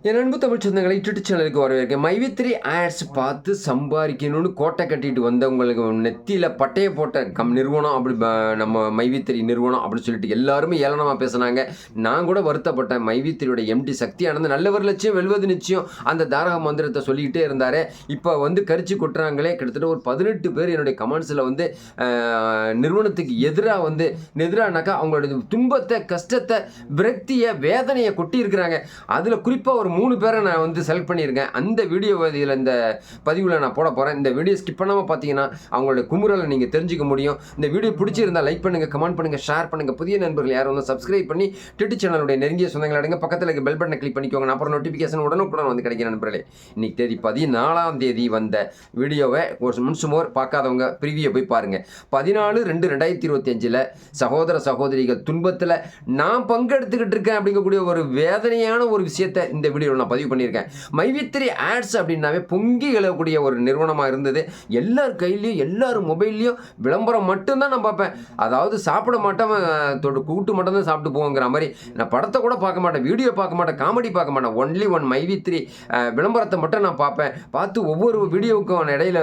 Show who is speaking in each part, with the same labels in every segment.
Speaker 1: என் அன்பு தமிழ் சொந்தங்களை யூடியூப் சேனலுக்கு வரவேற்க மைவித்திரி ஆட்ஸ் பார்த்து சம்பாதிக்கணும்னு கோட்டை கட்டிட்டு வந்தவங்களுக்கு நெத்தியில் பட்டையை போட்ட நிறுவனம் அப்படி நம்ம மைவித்திரி நிறுவனம் அப்படின்னு சொல்லிட்டு எல்லாருமே ஏளனமாக பேசுனாங்க. நான் கூட வருத்தப்பட்டேன். மைவித்திரியோட எம்டி சக்தியானது நல்லவர் லட்சியம் வெல்வது நிச்சயம் அந்த தாரக மந்திரத்தை சொல்லிக்கிட்டே இருந்தார். இப்போ கரிச்சு கொட்டுறாங்களே. கிட்டத்தட்ட ஒரு 18 பேர் என்னுடைய கமெண்ட்ஸில் நிறுவனத்துக்கு எதிரானாக்கா அவங்களுடைய துன்பத்தை, கஷ்டத்தை, விரக்தியை, வேதனையை கொட்டி இருக்கிறாங்க. அதில் குறிப்பாக ஒரு 3 பேரை நான் செலக்ட் பண்ணியிருக்கேன். அந்த வீடியோ இதில் இந்த பதிவில் நான் போட போகிறேன். இந்த வீடியோ ஸ்கிப் பண்ணாமல் பார்த்தீங்கன்னா அவங்களுடைய குமுறலை நீங்கள் தெரிஞ்சுக்க முடியும். இந்த வீடியோ பிடிச்சிருந்தால் லைக் பண்ணுங்கள், கமெண்ட் பண்ணுங்கள், ஷேர் பண்ணுங்கள். புதிய நண்பர்கள் யாரும் சப்ஸ்கிரைப் பண்ணி யூடியூப் சேனலுடைய நெருங்கிய சொந்தங்கள் அடங்க பக்கத்தில் இருக்க பெல் பட்டனை கிளிக் பண்ணிக்கோங்க. அப்புறம் நோட்டிஃபிகேஷன் உடனுக்குடன் கிடைக்கிற நண்பர்களே. இன்னைக்கு தேதி 14ஆம் தேதி வந்த வீடியோவை ஒரு முன்சுமோர் பார்க்காதவங்க ப்ரிவியூ போய் பாருங்கள். 14/2/2025 சகோதர சகோதரிகள் துன்பத்தில் நான் பங்கெடுத்துக்கிட்டு இருக்கேன் அப்படிங்கக்கூடிய ஒரு வேதனையான ஒரு விஷயத்தை இந்த வீடியோவில் நான் பதிவு பண்ணியிருக்கேன். மைவித்திரி ஆட்ஸ் அப்படின்னாவே பொங்கி எழக்கூடிய ஒரு நிறுவனமாக இருந்தது. எல்லார் கையிலையும் எல்லார் மொபைல்லையும் விளம்பரம் மட்டும்தான் நான் பார்ப்பேன். அதாவது சாப்பிட மாட்டேன், கூட்டு மட்டும் தான் சாப்பிட்டு போங்கிற மாதிரி. நான் படத்தை கூட பார்க்க மாட்டேன், வீடியோ பார்க்க மாட்டேன், காமெடி பார்க்க மாட்டேன். ஒன்லி மைவித்திரி விளம்பரத்தை மட்டும் நான் பார்ப்பேன். பார்த்து ஒவ்வொரு வீடியோவுக்கும் இடையில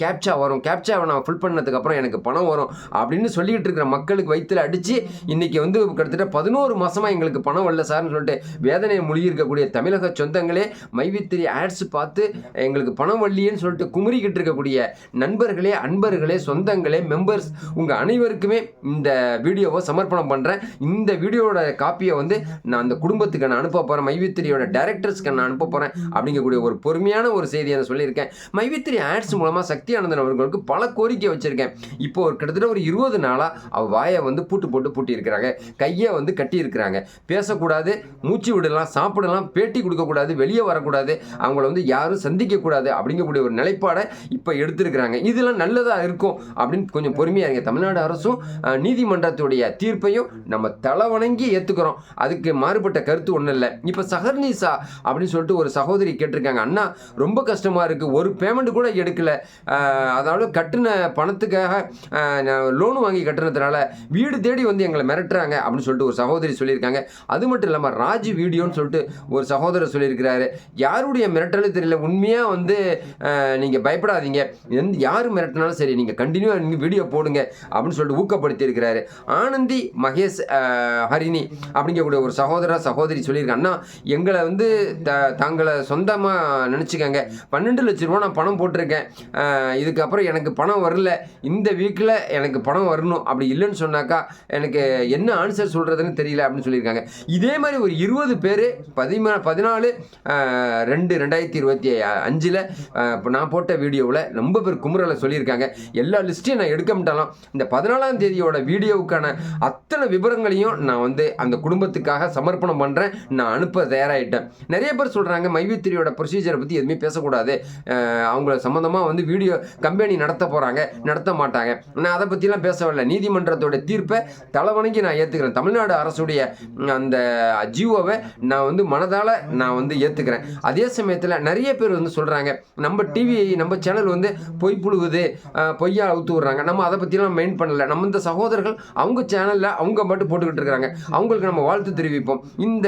Speaker 1: கேப்சா வரும், கேப்சாவை நான் ஃபில் பண்ணதுக்கு அப்புறம் எனக்கு பணம் வரும் அப்படின்னு சொல்லிட்டு இருக்கிற மக்களுக்கு வயிற்றுல அடித்து இன்னைக்கு கிட்டத்தட்ட 11 மாசமாக எங்களுக்கு பணம் வரல சார்னு சொல்லிட்டு வேதனையை மொழி இருக்கக்கூடிய தமிழக சொந்தங்களே, மைவித்திரி ஆட்ஸ் பார்த்து எங்களுக்கு பணம் வள்ளியன்னு சொல்லிட்டு குமுறிக்கிட்டு இருக்கக்கூடிய நண்பர்களே, அன்பர்களே, சொந்தங்களே, மெம்பர்ஸ் உங்கள் அனைவருக்குமே இந்த வீடியோவை சமர்ப்பணம் பண்ணுறேன். இந்த வீடியோட காப்பியை நான் அந்த குடும்பத்துக்கு நான் அனுப்ப போகிறேன். மைவித்திரியோட டைரக்டர்ஸ்க்கு நான் அனுப்ப போகிறேன் அப்படிங்கக்கூடிய ஒரு பொறுமையான ஒரு செய்தியை நான் சொல்லியிருக்கேன். மைவித்திரி ஆட்ஸ் மூலமாக சக்தி ஆனந்தன் அவர்களுக்கு பல கோரிக்கை வச்சுருக்கேன். இப்போ கிட்டத்தட்ட ஒரு 20 நாளாக அவள் வாயை பூட்டு போட்டு பூட்டி இருக்கிறாங்க, கையை கட்டி இருக்கிறாங்க. பேசக்கூடாது, மூச்சு விடலாம், சாப்பிடலாம், பேட்டி கொடுக்கக்கூடாது, வெளியே வரக்கூடாது, அவங்கள யாரும் சந்திக்கக்கூடாது அப்படிங்கக்கூடிய ஒரு நிலைப்பாடை இப்போ எடுத்திருக்கிறாங்க. இதெல்லாம் நல்லதாக இருக்கும் அப்படின்னு கொஞ்சம் பொறுமையாக இருங்க. தமிழ்நாடு அரசும் நீதிமன்றத்துடைய தீர்ப்பையும் நம்ம தலைவணங்கி ஏற்றுக்கிறோம். அதுக்கு மாறுபட்ட கருத்து ஒன்றும் இல்லை. இப்போ சஹர்னிசா அப்படின்னு சொல்லிட்டு ஒரு சகோதரி கேட்டிருக்காங்க. அண்ணா ரொம்ப கஷ்டமாக இருக்குது, ஒரு பேமெண்ட் கூட எடுக்கல, அதாவது கட்டின பணத்துக்காக லோனு வாங்கி கட்டுறதுனால வீடு தேடி எங்களை மிரட்டுறாங்க அப்படின்னு சொல்லிட்டு ஒரு சகோதரி சொல்லியிருக்காங்க. அது மட்டும் இல்லாமல் ராஜ் வீடியோன்னு சொல்லிட்டு ஒரு சகோதரர் சொல்லியிருக்கிறாரு. யாருடைய மிரட்டலும் தெரியல, உண்மையாக நீங்கள் பயப்படாதீங்க, யார் மிரட்டினாலும் சரி நீங்கள் கண்டினியூவாக நீங்கள் வீடியோ போடுங்க அப்படின்னு சொல்லிட்டு ஊக்கப்படுத்தி இருக்கிறாரு. ஆனந்தி மகேஷ் ஹரிணி அப்படிங்கக்கூடிய ஒரு சகோதரி சொல்லியிருக்காங்க. அண்ணா எங்களை தாங்களை சொந்தமாக நினச்சிக்கங்க, 12 லட்ச ரூபா நான் பணம் போட்டிருக்கேன், இதுக்கப்புறம் எனக்கு பணம் வரல, இந்த வீக்கில் எனக்கு பணம் வரணும், அப்படி இல்லைன்னு சொன்னாக்கா எனக்கு என்ன ஆன்சர் சொல்கிறதுன்னு தெரியல அப்படின்னு சொல்லியிருக்காங்க. இதே மாதிரி ஒரு 20 பேர் 14/2/2025 நான் போட்ட வீடியோவில் ரொம்ப பேர் குமுறலை சொல்லியிருக்காங்க. எல்லா லிஸ்ட்டையும் நான் எடுக்க மாட்டாலும் இந்த 14ஆம் தேதியோட வீடியோவுக்கான அத்தனை விவரங்களையும் நான் அந்த குடும்பத்துக்காக சமர்ப்பணம் பண்ணுறேன். நான் அனுப்ப தயாராகிட்டேன். நிறைய பேர் சொல்கிறாங்க மைவித்திரியோட ப்ரொசீஜரை பற்றி எதுவுமே பேசக்கூடாது, அவங்கள சம்மந்தமாக வீடியோ கம்பெனி நடத்த போகிறாங்க, நடத்த மாட்டாங்க. நான் அதை பற்றிலாம் பேசவில்லை. நீதிமன்றத்தோட தீர்ப்பை தலைவணங்கி நான் ஏற்றுக்கிறேன். தமிழ்நாடு அரசுடைய அந்த ஜியோவை நான் மனதால் நான் ஏற்றுக்கிறேன். அதே சமயத்தில் நிறைய பேர் சொல்கிறாங்க நம்ம டிவி நம்ம சேனல் பொய் புழுகுது, பொய்யா அவுத்து விடுறாங்க. நம்ம அதை பற்றிலாம் மெயின் பண்ணலை. நம்ம இந்த சகோதரர்கள் அவங்க சேனலில் அவங்க மட்டும் போட்டுக்கிட்டு இருக்கிறாங்க, அவங்களுக்கு நம்ம வாழ்த்து தெரிவிப்போம். இந்த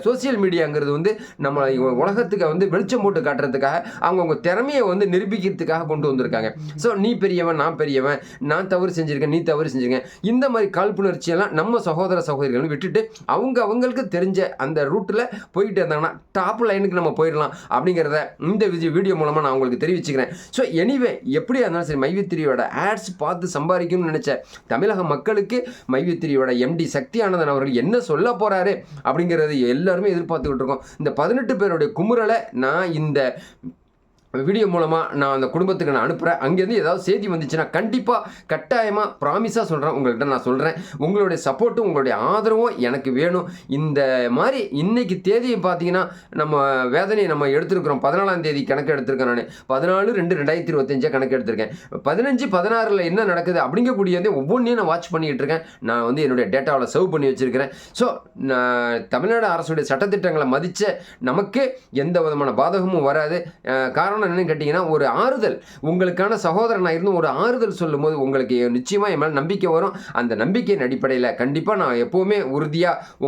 Speaker 1: சோசியல் மீடியாங்கிறது நம்ம உலகத்துக்கு வெளிச்சம் போட்டு காட்டுறதுக்காக அவங்கவுங்க திறமையை நிரூபிக்கிறதுக்காக கொண்டு வந்திருக்காங்க. ஸோ நீ பெரியவன், நான் பெரியவன், நான் தவறு செஞ்சுருக்கேன், நீ தவறு செஞ்சுருக்கேன், இந்த மாதிரி காழ்ப்புணர்ச்சியெல்லாம் நம்ம சகோதர சகோதரிகள் விட்டுட்டு அவங்களுக்கு தெரிஞ்ச அந்த ரூட்டில் போயிட்டு இருந்தாங்கன்னா டாப் லைனுக்கு நம்ம போயிடலாம் அப்படிங்கிறத இந்த வீடியோ மூலமாக நான் உங்களுக்கு தெரிவிச்சுக்கிறேன். ஸோ எனிவே எப்படியா இருந்தாலும் சரி, மைவித்திரியோட ஆட்ஸ் பார்த்து சம்பாதிக்கணும்னு நினச்ச தமிழக மக்களுக்கு மைவித்திரியோட எம்டி சக்தி ஆனந்தன் அவர்கள் என்ன சொல்ல போகிறாரு அப்படிங்கிறது எல்லாருமே எதிர்பார்த்துக்கிட்டு இருக்கோம். இந்த 18 பேருடைய குமுறலை நான் இந்த வீடியோ மூலமாக நான் அந்த குடும்பத்துக்கு நான் அனுப்புகிறேன். அங்கேருந்து ஏதாவது செய்தி வந்துச்சுன்னா கண்டிப்பாக கட்டாயமாக ப்ராமிஸாக சொல்கிறேன், உங்கள்கிட்ட நான் சொல்கிறேன். உங்களுடைய சப்போர்ட்டும் உங்களுடைய ஆதரவும் எனக்கு வேணும். இந்த மாதிரி இன்றைக்கி தேதியை பார்த்தீங்கன்னா நம்ம வேதனையை நம்ம எடுத்துருக்குறோம். 14ஆம் தேதி கணக்கு எடுத்திருக்கேன். நான் 14/2/2025 கணக்கு எடுத்திருக்கேன். 15/16 என்ன நடக்குது அப்படிங்கக்கூடியதே ஒவ்வொன்றையும் நான் வாட்ச் பண்ணிக்கிட்டு இருக்கேன். நான் என்னுடைய டேட்டாவில் சேவ் பண்ணி வச்சுருக்கிறேன். ஸோ தமிழ்நாடு அரசுடைய சட்டத்திட்டங்களை மதித்த நமக்கு எந்த விதமான பாதகமும் வராது. காரணம் காரணம் என்னன்னு கேட்டிங்கன்னா, ஒரு ஆறுதல் உங்களுக்கான சகோதரனாக இருந்து ஒரு ஆறுதல் சொல்லும்போது உங்களுக்கு நிச்சயமாக என் மேலே நம்பிக்கை வரும். அந்த நம்பிக்கையின் அடிப்படையில் கண்டிப்பாக நான் எப்போவுமே உறுதியாக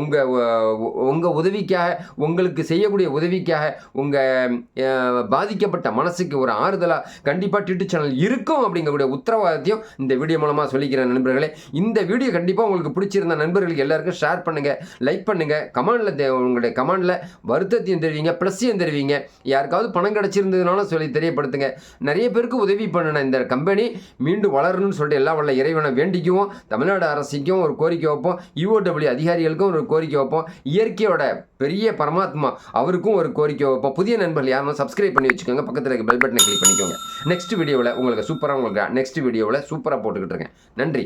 Speaker 1: உங்கள் உதவிக்காக, உங்களுக்கு செய்யக்கூடிய உதவிக்காக, உங்கள் பாதிக்கப்பட்ட மனசுக்கு ஒரு ஆறுதலாக கண்டிப்பாக டிட்டு சேனல் இருக்கும் அப்படிங்கக்கூடிய உத்தரவாதத்தையும் இந்த வீடியோ மூலமாக சொல்லிக்கிறேன் நண்பர்களே. இந்த வீடியோ கண்டிப்பாக உங்களுக்கு பிடிச்சிருந்த நண்பர்களுக்கு எல்லாருக்கும் ஷேர் பண்ணுங்கள், லைக் பண்ணுங்கள், உங்களுடைய கமெண்டில் வருத்தத்தையும் தெரிவிங்க, ப்ளஸ்ஸையும் தெரிவிங்க. யாருக்காவது பணம் கிடச்சிருந்ததுனாலும் சொல்லி தெரியப்படுத்துங்க. நிறைய பேருக்கு உதவி பண்ணின இந்த கம்பெனி மீண்டும் வளரணும்னு சொல்லிட்டு எல்லாம் வல்ல இறைவனை வேண்டிக்குவோம். தமிழ்நாடு அரசுக்கும் ஒரு கோரிக்கை வைப்போம், EOW அதிகாரிகளுக்கும் ஒரு கோரிக்கை வைப்போம், இயற்கையோட பெரிய பரமாத்மா அவருக்கும் ஒரு கோரிக்கை வைப்போம். புதிய நண்பர்கள் யாரும் சப்ஸ்கிரைப் பண்ணி வச்சுக்கோங்க, பக்கத்தில் இருக்க பெல் பட்டனை கிளிக் பண்ணிக்கோங்க. நெக்ஸ்ட் வீடியோவில் உங்களுக்கு சூப்பராக போட்டுக்கிட்டு இருக்கேன். நன்றி.